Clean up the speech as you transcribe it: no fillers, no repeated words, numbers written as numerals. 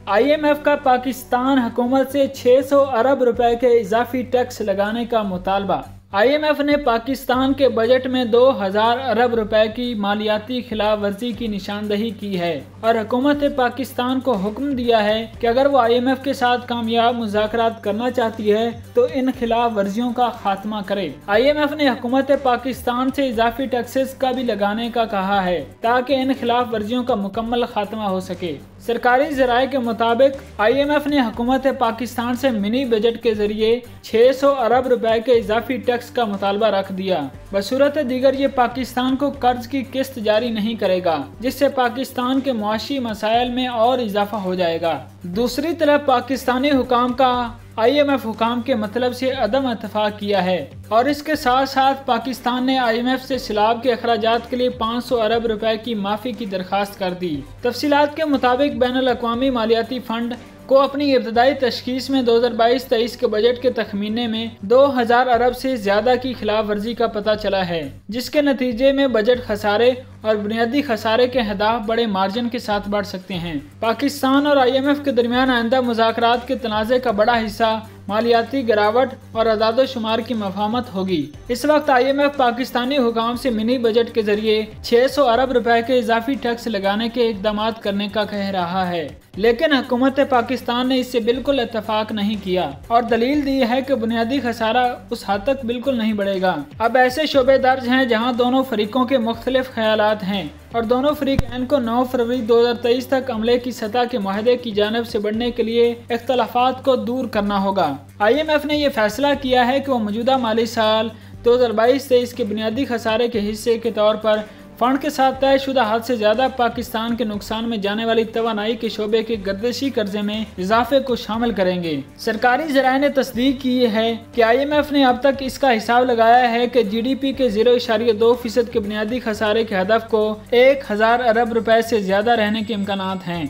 IMF का पाकिस्तान हुकूमत से 600 अरब रुपए के इजाफी टैक्स लगाने का मुतालबा। IMF ने पाकिस्तान के बजट में 2000 अरब रुपए की मालियाती खिलाफ वर्जी की निशानदही की है और हुकूमत पाकिस्तान को हुक्म दिया है कि अगर वो IMF के साथ कामयाब मुज़ाकरात करना चाहती है तो इन खिलाफ वर्जियों का खात्मा करे। IMF ने हुकूमत पाकिस्तान से इजाफी टैक्सेस का भी लगाने का कहा है ताकि इन खिलाफ वर्जियों का मुकम्मल खात्मा हो सके। सरकारी ज़राए के मुताबिक IMF ने हुकूमत पाकिस्तान से मिनी बजट के जरिए 600 अरब रुपए के इजाफी टैक्स का मुतालबा रख दिया। बसूरत दीगर ये पाकिस्तान को कर्ज की किस्त जारी नहीं करेगा, जिससे पाकिस्तान के मुआशी मसाइल में और इजाफा हो जाएगा। दूसरी तरफ पाकिस्तानी हुकाम का IMF हुकाम के मतलब से अदम इत्तफाक किया है और इसके साथ साथ पाकिस्तान ने IMF से सैलाब के अखराजात के लिए 500 अरब रुपए की माफ़ी की दरख्वास्त कर दी। तफसीलात के मुताबिक बैनुल अक़वामी मालियाती फ़ंड को अपनी इब्तदाई तशखीस में 2022-23 के बजट के तखमीने में 2000 अरब से ज्यादा की खिलाफ वर्जी का पता चला है, जिसके नतीजे में बजट खसारे और बुनियादी खसारे के अहदाफ बड़े मार्जिन के साथ बढ़ सकते हैं। पाकिस्तान और IMF के दरमियान आइंदा मुज़ाकरात के तनाज़े का बड़ा हिस्सा मालियाती गिरावट और अदाद शुमार की मफाहमत होगी। इस वक्त IMF पाकिस्तानी हुकाम से मिनी बजट के जरिए 600 अरब रुपए के इजाफी टैक्स लगाने के इक़दाम करने का कह रहा है, लेकिन हुकूमत पाकिस्तान ने इससे बिल्कुल इत्तफाक नहीं किया और दलील दी है कि बुनियादी खसारा उस हद तक बिल्कुल नहीं बढ़ेगा। अब ऐसे शोबे दर्ज हैं जहां दोनों फरीकों के मुख्तलिफ ख्यालात हैं और दोनों फरीकैन को 9 फरवरी 2023 तक अमले की सतह के माहदे की जानिब से बढ़ने के लिए इख्तलाफात को दूर करना होगा। IMF ने यह फैसला किया है कि वो मौजूदा माली साल 2022-23 के बुनियादी खसारे के हिस्से के तौर पर फंड के साथ तयशुदा हद से ज्यादा पाकिस्तान के नुकसान में जाने वाली तवानाई के शोबे के गर्दिशी कर्जे में इजाफे को शामिल करेंगे। सरकारी ज़राए ने तस्दीक की है कि IMF ने अब तक इसका हिसाब लगाया है कि GDP के 0.2% के बुनियादी खसारे के हदफ को 1000 अरब रुपए से ज्यादा रहने के इम्कानात हैं।